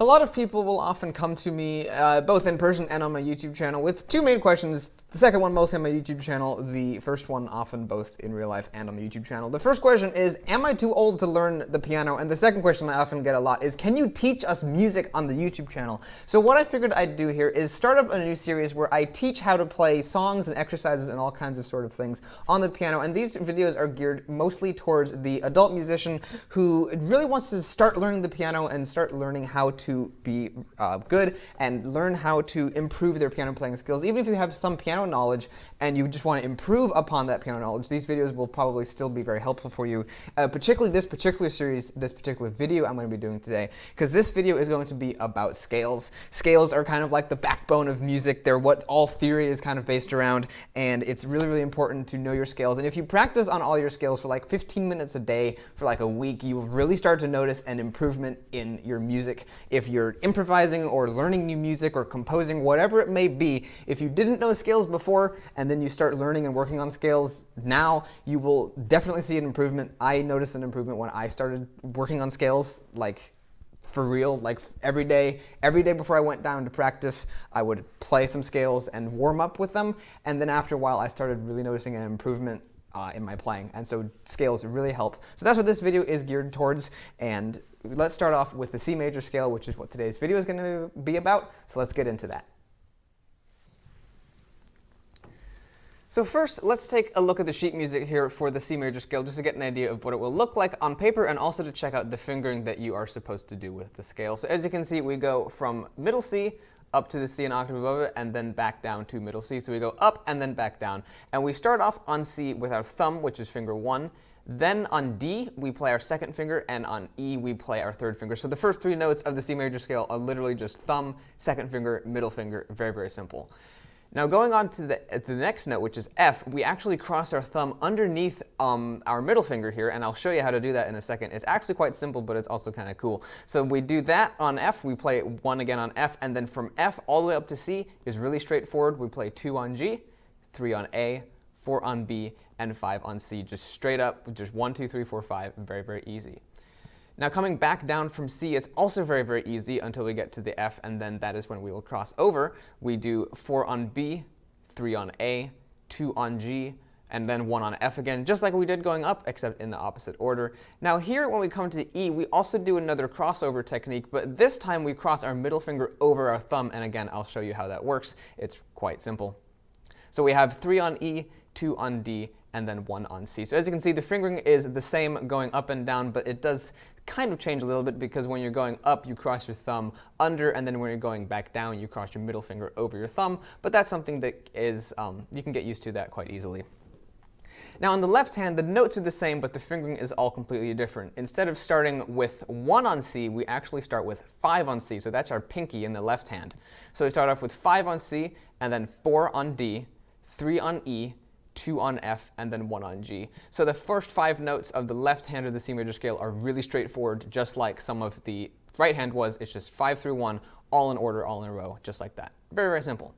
A lot of people will often come to me, both in person and on my YouTube channel, with two main questions. The second one mostly on my YouTube channel, the first one often both in real life and on my YouTube channel. The first question is, am I too old to learn the piano? And the second question I often get a lot is, can you teach us music on the YouTube channel? So what I figured I'd do here is start up a new series where I teach how to play songs and exercises and all kinds of sort of things on the piano. And these videos are geared mostly towards the adult musician who really wants to start learning the piano and start learning how to be good and learn how to improve their piano playing skills. Even if you have some piano knowledge and you just want to improve upon that piano knowledge, these videos will probably still be very helpful for you. Particularly this particular series, this particular video I'm going to be doing today, because this video is going to be about scales. Scales are kind of like the backbone of music. They're what all theory is kind of based around, and it's really, really important to know your scales. And if you practice on all your scales for like 15 minutes a day for like a week, you will really start to notice an improvement in your music. If you're improvising or learning new music or composing, whatever it may be, if you didn't know scales before and then you start learning and working on scales now, you will definitely see an improvement. I noticed an improvement when I started working on scales, like for real, like every day before I went down to practice, I would play some scales and warm up with them, and then after a while I started really noticing an improvement in my playing, and so scales really help. So that's what this video is geared towards, and let's start off with the C major scale, which is what today's video is going to be about, so let's get into that. So first, let's take a look at the sheet music here for the C major scale, just to get an idea of what it will look like on paper, and also to check out the fingering that you are supposed to do with the scale. So as you can see, we go from middle C up to the C an octave above it, and then back down to middle C. So we go up and then back down. And we start off on C with our thumb, which is finger 1. Then on D, we play our second finger, and on E, we play our third finger. So the first three notes of the C major scale are literally just thumb, second finger, middle finger. Very, very simple. Now going on to the next note, which is F, we actually cross our thumb underneath our middle finger here, and I'll show you how to do that in a second. It's actually quite simple, but it's also kind of cool. So we do that on F, we play 1 again on F, and then from F all the way up to C is really straightforward. We play 2 on G, 3 on A, 4 on B, and 5 on C. Just straight up, just 1, 2, 3, 4, 5, very, very easy. Now coming back down from C is also very, very easy until we get to the F, and then that is when we will cross over. We do 4 on B, 3 on A, 2 on G, and then 1 on F again, just like we did going up, except in the opposite order. Now here, when we come to E, we also do another crossover technique, but this time we cross our middle finger over our thumb, and again, I'll show you how that works. It's quite simple. So we have 3 on E, 2 on D, and then 1 on C. So as you can see, the fingering is the same going up and down, but it does kind of change a little bit, because when you're going up, you cross your thumb under, and then when you're going back down, you cross your middle finger over your thumb. But that's something that is, you can get used to that quite easily. Now on the left hand, the notes are the same, but the fingering is all completely different. Instead of starting with 1 on C, we actually start with 5 on C. So that's our pinky in the left hand. So we start off with 5 on C, and then 4 on D, 3 on E, 2 on F, and then 1 on G. So the first 5 notes of the left hand of the C major scale are really straightforward, just like some of the right hand was. It's just 5 through 1, all in order, all in a row, just like that. Very, very simple.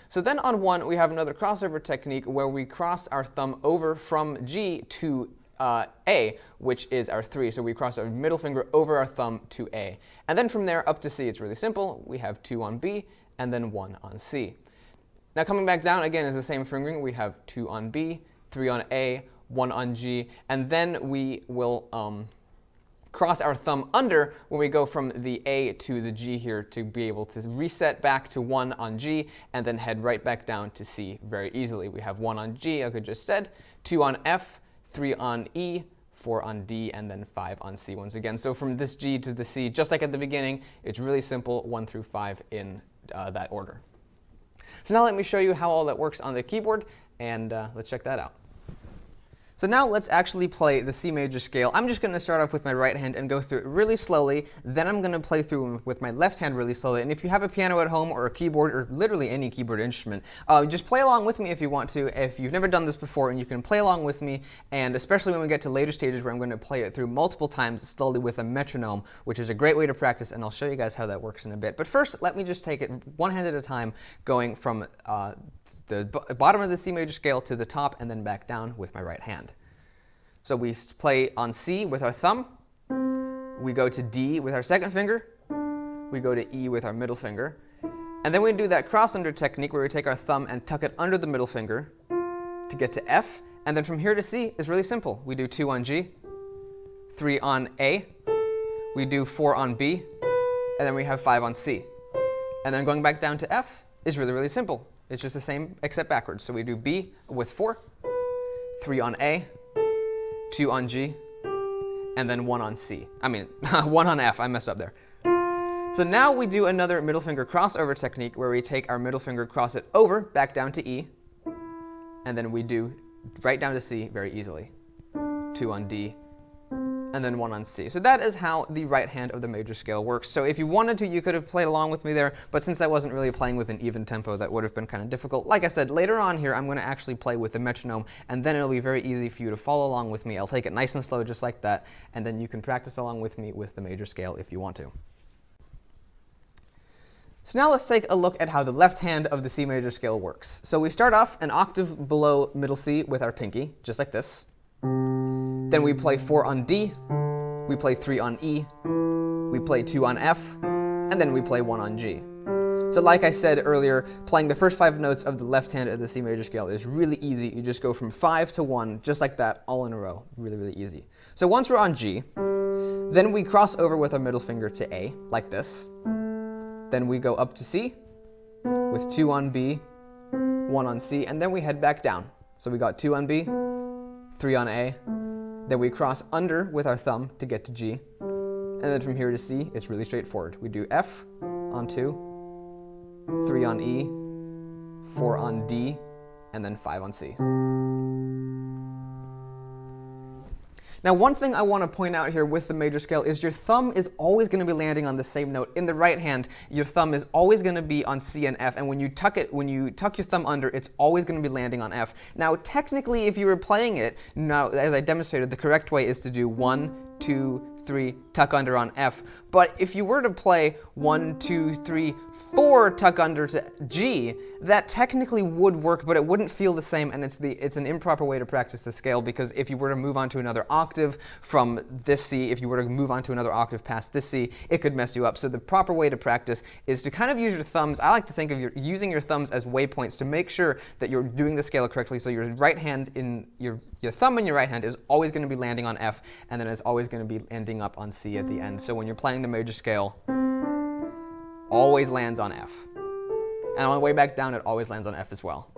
So then on 1, we have another crossover technique where we cross our thumb over from G to A, which is our 3. So we cross our middle finger over our thumb to A. And then from there up to C, it's really simple. We have 2 on B, and then 1 on C. Now coming back down again is the same fingering. We have 2 on B, 3 on A, 1 on G, and then we will cross our thumb under when we go from the A to the G here to be able to reset back to 1 on G and then head right back down to C very easily. We have 1 on G, like I just said, 2 on F, 3 on E, 4 on D, and then 5 on C once again. So from this G to the C, just like at the beginning, it's really simple, 1 through 5 in that order. So now let me show you how all that works on the keyboard, and let's check that out. So now let's actually play the C major scale. I'm just going to start off with my right hand and go through it really slowly. Then I'm going to play through with my left hand really slowly. And if you have a piano at home or a keyboard or literally any keyboard instrument, just play along with me if you want to. If you've never done this before, and you can play along with me, and especially when we get to later stages where I'm going to play it through multiple times slowly with a metronome, which is a great way to practice, and I'll show you guys how that works in a bit. But first, let me just take it one hand at a time, going from the bottom of the C major scale to the top and then back down with my right hand. So we play on C with our thumb, we go to D with our second finger, we go to E with our middle finger. And then we do that cross under technique where we take our thumb and tuck it under the middle finger to get to F. And then from here to C is really simple. We do 2 on G, 3 on A, we do 4 on B, and then we have 5 on C. And then going back down to F is really, really simple. It's just the same except backwards. So we do B with 4, 3 on A, 2 on G, and then 1 on C. 1 on F, I messed up there. So now we do another middle finger crossover technique where we take our middle finger, cross it over, back down to E, and then we do right down to C very easily. 2 on D, and then 1 on C. So that is how the right hand of the major scale works. So if you wanted to, you could have played along with me there, but since I wasn't really playing with an even tempo, that would have been kind of difficult. Like I said, later on here, I'm going to actually play with the metronome, and then it'll be very easy for you to follow along with me. I'll take it nice and slow just like that, and then you can practice along with me with the major scale if you want to. So now let's take a look at how the left hand of the C major scale works. So we start off an octave below middle C with our pinky, just like this. Then we play 4 on D, we play 3 on E, we play 2 on F, and then we play 1 on G. So like I said earlier, playing the first 5 notes of the left hand of the C major scale is really easy. You just go from 5 to 1, just like that, all in a row. Really, really easy. So once we're on G, then we cross over with our middle finger to A, like this. Then we go up to C with 2 on B, 1 on C, and then we head back down. So we got 2 on B, 3 on A, then we cross under with our thumb to get to G, and then from here to C, it's really straightforward. We do F on 2, 3 on E, 4 on D, and then 5 on C. Now, one thing I want to point out here with the major scale is your thumb is always going to be landing on the same note. In the right hand, your thumb is always going to be on C and F, and when you tuck your thumb under, it's always going to be landing on F. Now, technically, if you were playing it, now as I demonstrated, the correct way is to do 1, 2, 3, tuck under on F. But if you were to play 1, 2, 3, 4, tuck under to G, that technically would work, but it wouldn't feel the same, and it's an improper way to practice the scale, because if you were to move on to another octave from this C, if you were to move on to another octave past this C, it could mess you up. So the proper way to practice is to kind of use your thumbs. I like to think of using your thumbs as waypoints to make sure that you're doing the scale correctly, so your right hand in your thumb in your right hand is always going to be landing on F, and then it's always going to be ending up on C at the end. So when you're playing the major scale, always lands on F. And on the way back down, it always lands on F as well.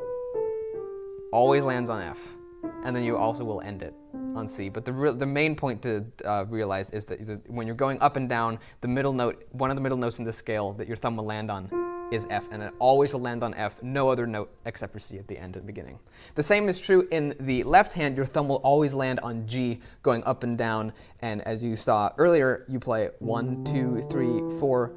Always lands on F. And then you also will end it on C. But the main point to realize is that when you're going up and down, the middle note, one of the middle notes in the scale that your thumb will land on is F, and it always will land on F, no other note except for C at the end and beginning. The same is true in the left hand. Your thumb will always land on G going up and down, and as you saw earlier, you play 1, 2, 3, 4.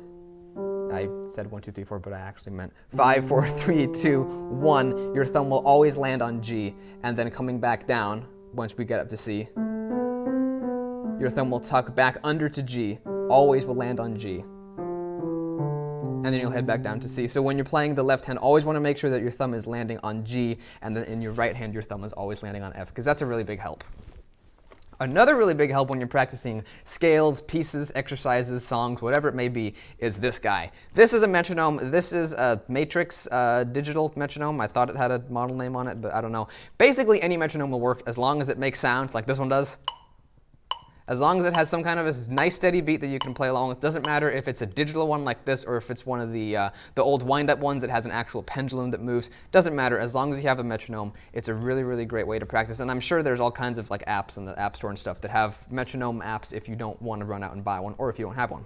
I said 1, 2, 3, 4, but I actually meant 5, 4, 3, 2, 1. Your thumb will always land on G, and then coming back down, once we get up to C, your thumb will tuck back under to G, always will land on G. And then you'll head back down to C. So when you're playing the left hand, always want to make sure that your thumb is landing on G, and then in your right hand, your thumb is always landing on F, because that's a really big help. Another really big help when you're practicing scales, pieces, exercises, songs, whatever it may be, is this guy. This is a metronome. This is a Matrix digital metronome. I thought it had a model name on it, but I don't know. Basically, any metronome will work as long as it makes sound, like this one does. As long as it has some kind of a nice steady beat that you can play along with. Doesn't matter if it's a digital one like this or if it's one of the old wind-up ones that has an actual pendulum that moves. Doesn't matter. As long as you have a metronome, it's a really, really great way to practice. And I'm sure there's all kinds of like apps in the App Store and stuff that have metronome apps if you don't want to run out and buy one or if you don't have one.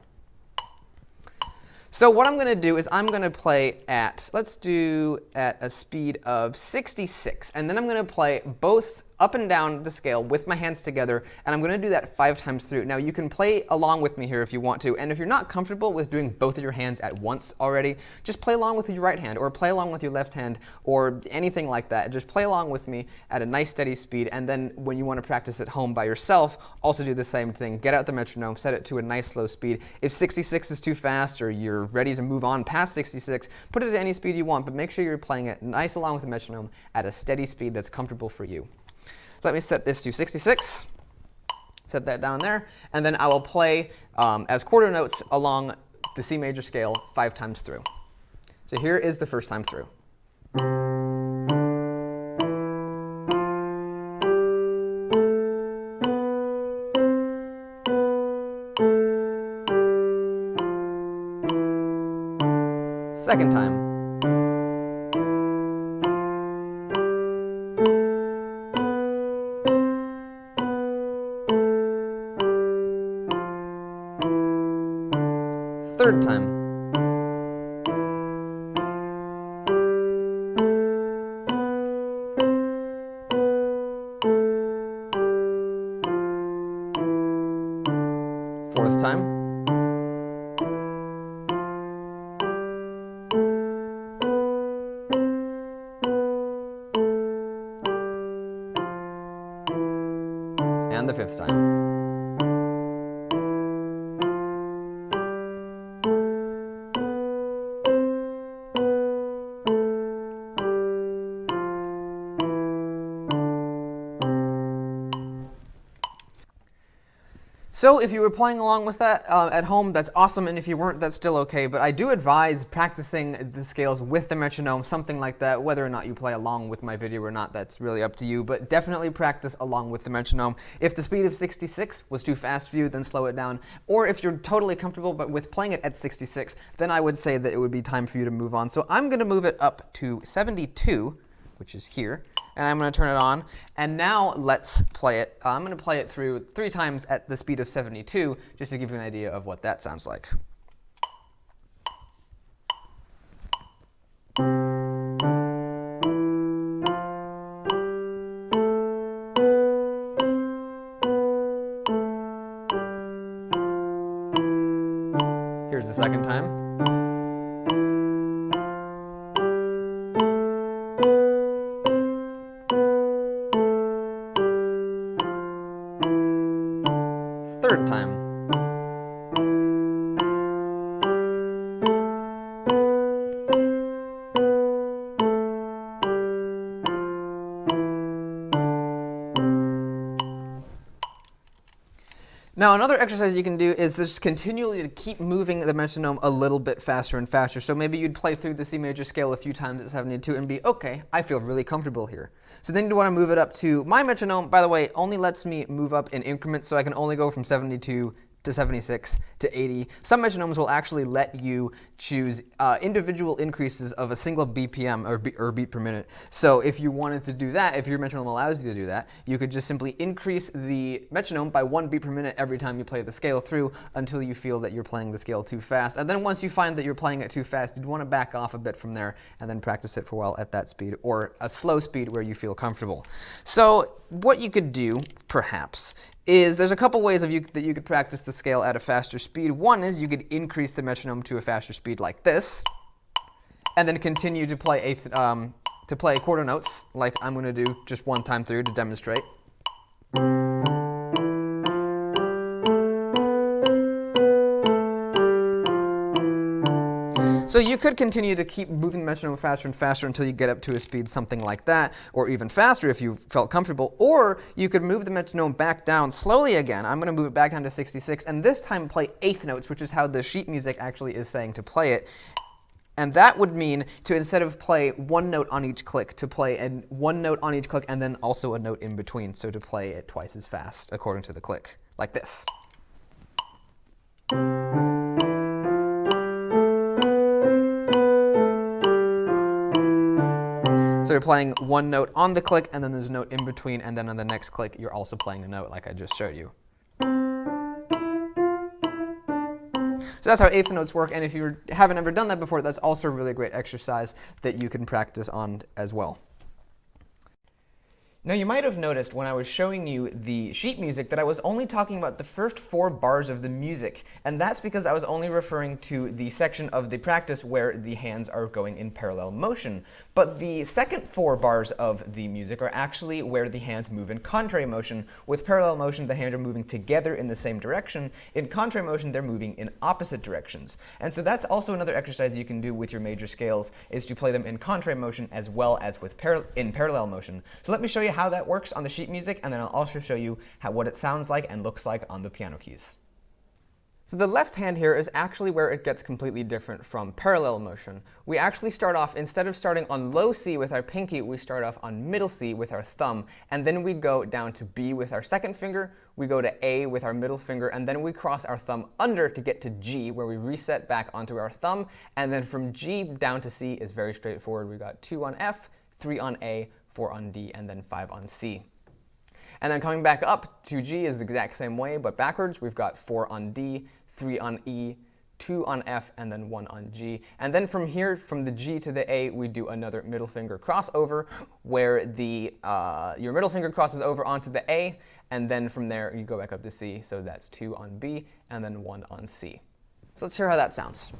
So what I'm going to do is I'm going to play at, let's do at a speed of 66. And then I'm going to play both up and down the scale with my hands together, and I'm going to do that 5 times through. Now you can play along with me here if you want to, and if you're not comfortable with doing both of your hands at once already, just play along with your right hand, or play along with your left hand, or anything like that. Just play along with me at a nice steady speed, and then when you want to practice at home by yourself, also do the same thing. Get out the metronome, set it to a nice slow speed. If 66 is too fast, or you're ready to move on past 66, put it at any speed you want, but make sure you're playing it nice along with the metronome at a steady speed that's comfortable for you. So let me set this to 66, set that down there, and then I will play as quarter notes along the C major scale 5 times through. So here is the first time through. Second time. Third time. Fourth time. And the fifth time. So if you were playing along with that at home, that's awesome, and if you weren't, that's still okay, but I do advise practicing the scales with the metronome, something like that. Whether or not you play along with my video or not, that's really up to you, but definitely practice along with the metronome. If the speed of 66 was too fast for you, then slow it down, or if you're totally comfortable but with playing it at 66, then I would say that it would be time for you to move on. So I'm going to move it up to 72, which is here, and I'm going to turn it on, and now let's play it. I'm going to play it through 3 times at the speed of 72, just to give you an idea of what that sounds like. Here's the second time. Third time. Now, another exercise you can do is just continually to keep moving the metronome a little bit faster and faster. So maybe you'd play through the C major scale a few times at 72 and be, okay, I feel really comfortable here. So then you want to move it up to, my metronome, by the way, only lets me move up in increments, so I can only go from 72 to 76 to 80. Some metronomes will actually let you choose individual increases of a single BPM or beat per minute. So if you wanted to do that, if your metronome allows you to do that, you could just simply increase the metronome by 1 beat per minute every time you play the scale through until you feel that you're playing the scale too fast. And then once you find that you're playing it too fast, you'd want to back off a bit from there and then practice it for a while at that speed, or a slow speed where you feel comfortable. So what you could do, perhaps, is there's a couple ways that you could practice the scale at a faster speed. One is you could increase the metronome to a faster speed like this, and then continue to play quarter notes like I'm going to do just 1 time through to demonstrate. So you could continue to keep moving the metronome faster and faster until you get up to a speed something like that, or even faster if you felt comfortable. Or you could move the metronome back down slowly again. I'm going to move it back down to 66, and this time play 8th notes, which is how the sheet music actually is saying to play it. And that would mean to, instead of play 1 note on each click, to play 1 note on each click and then also a note in between, so to play it twice as fast according to the click, like this. So you're playing 1 note on the click, and then there's a note in between, and then on the next click, you're also playing a note like I just showed you. So that's how 8th notes work, and if you haven't ever done that before, that's also a really great exercise that you can practice on as well. Now, you might have noticed when I was showing you the sheet music that I was only talking about the first 4 bars of the music, and that's because I was only referring to the section of the practice where the hands are going in parallel motion. But the second 4 bars of the music are actually where the hands move in contrary motion. With parallel motion, the hands are moving together in the same direction. In contrary motion, they're moving in opposite directions. And so that's also another exercise you can do with your major scales, is to play them in contrary motion as well as with in parallel motion. So let me show you how that works on the sheet music, and then I'll also show you what it sounds like and looks like on the piano keys. So the left hand here is actually where it gets completely different from parallel motion. We actually start off, instead of starting on low C with our pinky, we start off on middle C with our thumb, and then we go down to B with our second finger, we go to A with our middle finger, and then we cross our thumb under to get to G, where we reset back onto our thumb, and then from G down to C is very straightforward. We got 2 on F, 3 on A, 4 on D, and then 5 on C. And then coming back up to G is the exact same way, but backwards. We've got 4 on D, 3 on E, 2 on F, and then 1 on G. And then from here, from the G to the A, we do another middle finger crossover, where your middle finger crosses over onto the A, and then from there you go back up to C. So that's 2 on B, and then 1 on C. So let's hear how that sounds.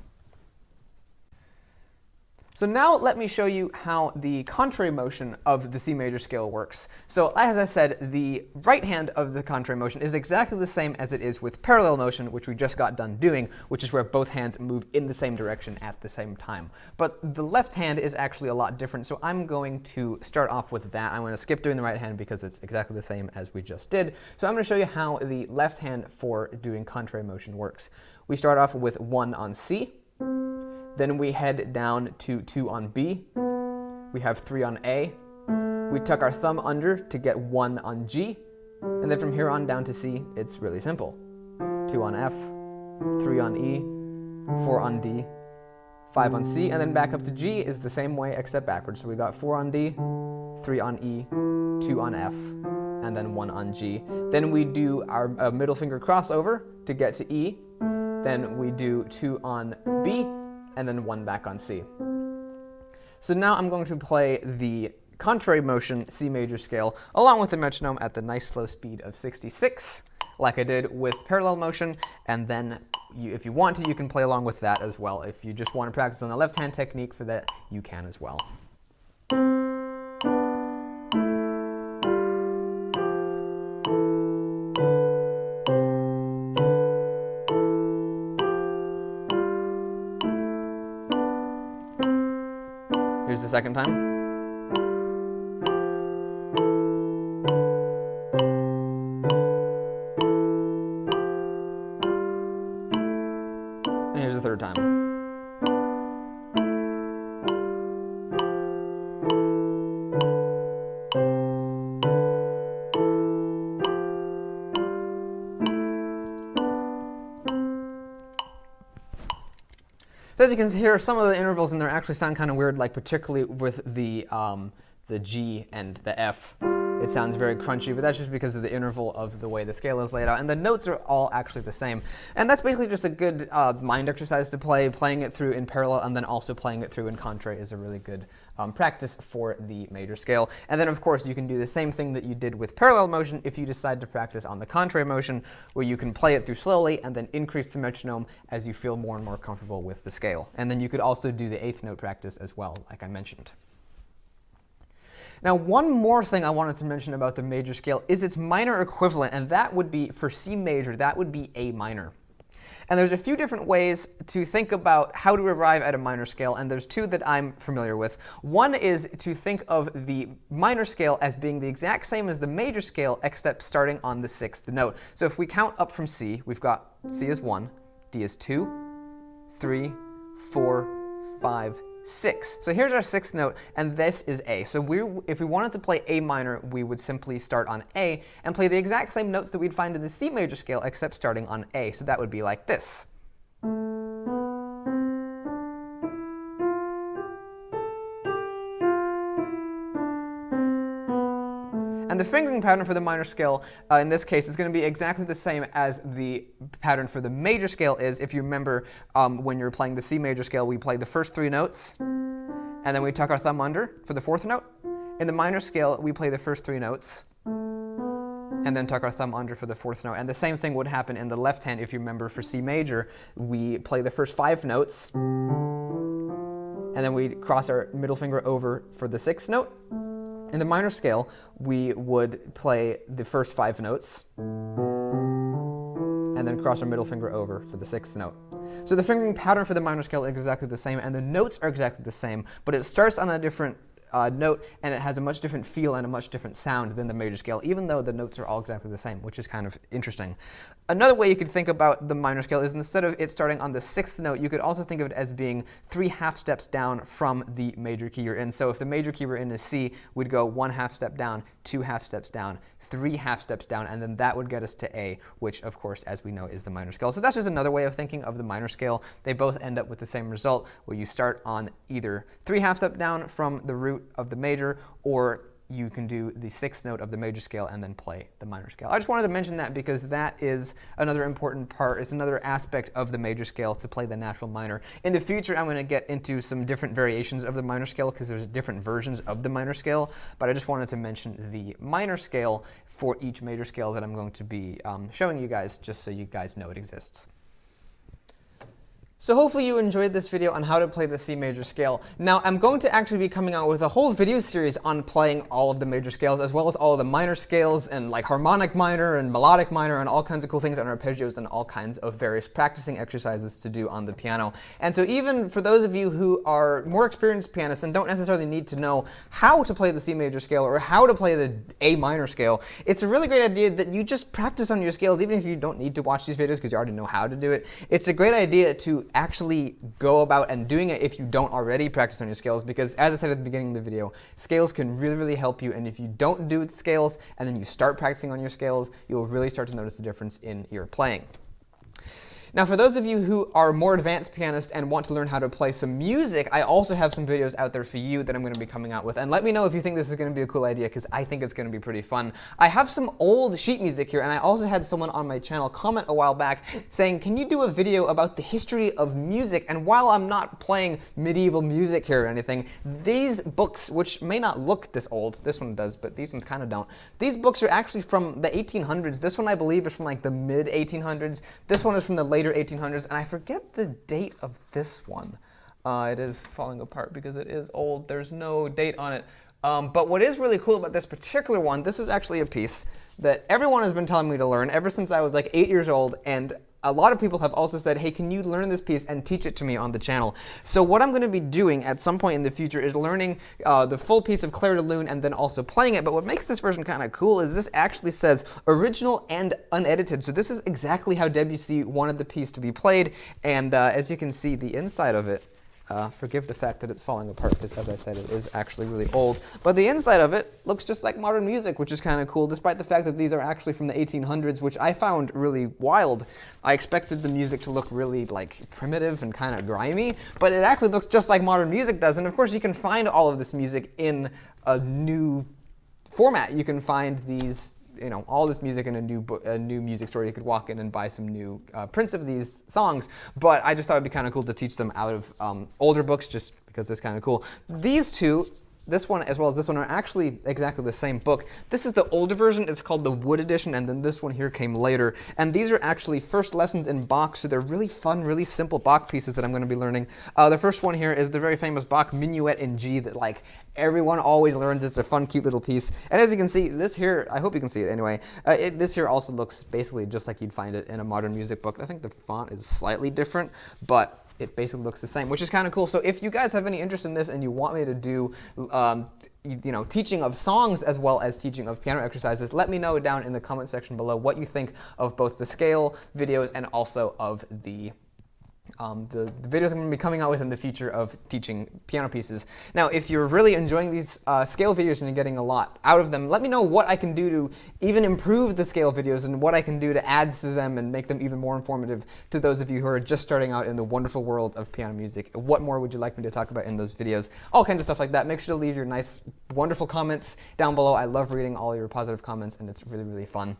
So now let me show you how the contrary motion of the C major scale works. So as I said, the right hand of the contrary motion is exactly the same as it is with parallel motion, which we just got done doing, which is where both hands move in the same direction at the same time. But the left hand is actually a lot different, so I'm going to start off with that. I'm going to skip doing the right hand because it's exactly the same as we just did. So I'm going to show you how the left hand for doing contrary motion works. We start off with 1 on C. Then we head down to 2 on B. We have 3 on A. We tuck our thumb under to get 1 on G. And then from here on down to C, it's really simple. 2 on F, 3 on E, 4 on D, 5 on C, and then back up to G is the same way except backwards. So we got 4 on D, 3 on E, 2 on F, and then 1 on G. Then we do our middle finger crossover to get to E. Then we do 2 on B, and then 1 back on C. So now I'm going to play the contrary motion C major scale along with the metronome at the nice slow speed of 66, like I did with parallel motion, and then if you want to, you can play along with that as well. If you just want to practice on the left hand technique for that, you can as well. Here's the second time. And here's the third time. So as you can hear, some of the intervals in there actually sound kind of weird, like particularly with the G and the F. It sounds very crunchy, but that's just because of the interval of the way the scale is laid out. And the notes are all actually the same. And that's basically just a good mind exercise to play. Playing it through in parallel and then also playing it through in contrary is a really good practice for the major scale. And then, of course, you can do the same thing that you did with parallel motion if you decide to practice on the contrary motion, where you can play it through slowly and then increase the metronome as you feel more and more comfortable with the scale. And then you could also do the eighth note practice as well, like I mentioned. Now, one more thing I wanted to mention about the major scale is its minor equivalent, and that would be, for C major, that would be A minor. And there's a few different ways to think about how to arrive at a minor scale, and there's two that I'm familiar with. One is to think of the minor scale as being the exact same as the major scale, except starting on the sixth note. So if we count up from C, we've got C is 1, D is 2, 3, 4, 5, 6. So here's our sixth note, and this is A. So if we wanted to play A minor, we would simply start on A and play the exact same notes that we'd find in the C major scale, except starting on A. So that would be like this. And the fingering pattern for the minor scale, in this case, is going to be exactly the same as the pattern for the major scale is. If you remember, when you're playing the C major scale, we play the first three notes, and then we tuck our thumb under for the fourth note. In the minor scale, we play the first three notes, and then tuck our thumb under for the fourth note. And the same thing would happen in the left hand. If you remember, for C major, we play the first 5 notes, and then we cross our middle finger over for the sixth note. In the minor scale, we would play the first 5 notes and then cross our middle finger over for the sixth note. So the fingering pattern for the minor scale is exactly the same, and the notes are exactly the same, but it starts on a different note, and it has a much different feel and a much different sound than the major scale, even though the notes are all exactly the same, which is kind of interesting. Another way you could think about the minor scale is instead of it starting on the 6th note, you could also think of it as being 3 half steps down from the major key you're in. So if the major key we're in is C, we'd go 1 half step down, 2 half steps down, 3 half steps down, and then that would get us to A, which of course, as we know, is the minor scale. So that's just another way of thinking of the minor scale. They both end up with the same result, where you start on either 3 half steps down from the root of the major, or you can do the 6th note of the major scale and then play the minor scale. I just wanted to mention that because that is another important part. It's another aspect of the major scale to play the natural minor. In the future, I'm going to get into some different variations of the minor scale because there's different versions of the minor scale, but I just wanted to mention the minor scale for each major scale that I'm going to be showing you guys, just so you guys know it exists. So hopefully you enjoyed this video on how to play the C major scale. Now I'm going to actually be coming out with a whole video series on playing all of the major scales, as well as all of the minor scales, and like harmonic minor and melodic minor and all kinds of cool things, and arpeggios and all kinds of various practicing exercises to do on the piano. And so even for those of you who are more experienced pianists and don't necessarily need to know how to play the C major scale or how to play the A minor scale, it's a really great idea that you just practice on your scales, even if you don't need to watch these videos because you already know how to do it. It's a great idea to actually go about and doing it if you don't already practice on your scales, because as I said at the beginning of the video, scales can really, really help you, and if you don't do scales and then you start practicing on your scales, you'll really start to notice the difference in your playing. Now, for those of you who are more advanced pianists and want to learn how to play some music, I also have some videos out there for you that I'm going to be coming out with. And let me know if you think this is going to be a cool idea, because I think it's going to be pretty fun. I have some old sheet music here, and I also had someone on my channel comment a while back saying, can you do a video about the history of music? And while I'm not playing medieval music here or anything, these books, which may not look this old, this one does, but these ones kind of don't, these books are actually from the 1800s. This one, I believe, is from like the mid-1800s. This one is from the late 1800s, and I forget the date of this one. It is falling apart because it is old. There's no date on it. But what is really cool about this particular one, this is actually a piece that everyone has been telling me to learn ever since I was like 8 years old, and a lot of people have also said, hey, can you learn this piece and teach it to me on the channel? So what I'm going to be doing at some point in the future is learning the full piece of Clair de Lune and then also playing it. But what makes this version kind of cool is this actually says original and unedited. So this is exactly how Debussy wanted the piece to be played. And as you can see, the inside of it, forgive the fact that it's falling apart because, as I said, it is actually really old. But the inside of it looks just like modern music, which is kind of cool, despite the fact that these are actually from the 1800s, which I found really wild. I expected the music to look really like primitive and kind of grimy, but it actually looks just like modern music does. And of course, you can find all of this music in a new format. You can find these, you know, all this music in a new music store. You could walk in and buy some new prints of these songs, but I just thought it'd be kind of cool to teach them out of older books, just because it's kind of cool. These two, this one as well as this one, are actually exactly the same book. This is the older version. It's called the Wood edition, and then this one here came later. And these are actually first lessons in Bach, so they're really fun, really simple Bach pieces that I'm going to be learning. The first one here is the very famous Bach Minuet in G that like everyone always learns. It's a fun, cute little piece. And as you can see, this here, I hope you can see it anyway, this here also looks basically just like you'd find it in a modern music book. I think the font is slightly different, but it basically looks the same, which is kind of cool. So if you guys have any interest in this and you want me to do you know, teaching of songs as well as teaching of piano exercises, let me know down in the comment section below what you think of both the scale videos and also of the videos I'm going to be coming out with in the future of teaching piano pieces. Now, if you're really enjoying these scale videos and you're getting a lot out of them, let me know what I can do to even improve the scale videos and what I can do to add to them and make them even more informative to those of you who are just starting out in the wonderful world of piano music. What more would you like me to talk about in those videos? All kinds of stuff like that. Make sure to leave your nice, wonderful comments down below. I love reading all your positive comments, and it's really, really fun.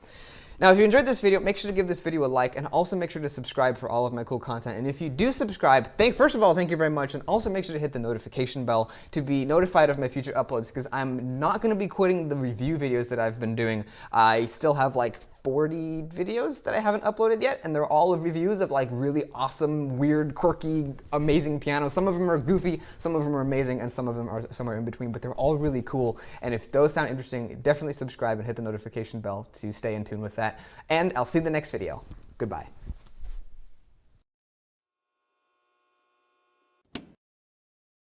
Now, if you enjoyed this video, make sure to give this video a like, and also make sure to subscribe for all of my cool content. And if you do subscribe, first of all, thank you very much, and also make sure to hit the notification bell to be notified of my future uploads, because I'm not going to be quitting the review videos that I've been doing. I still have like 40 videos that I haven't uploaded yet, and they're all reviews of like really awesome, weird, quirky, amazing pianos. Some of them are goofy, some of them are amazing, and some of them are somewhere in between, but they're all really cool. And if those sound interesting, definitely subscribe and hit the notification bell to stay in tune with that. And I'll see you in the next video. Goodbye.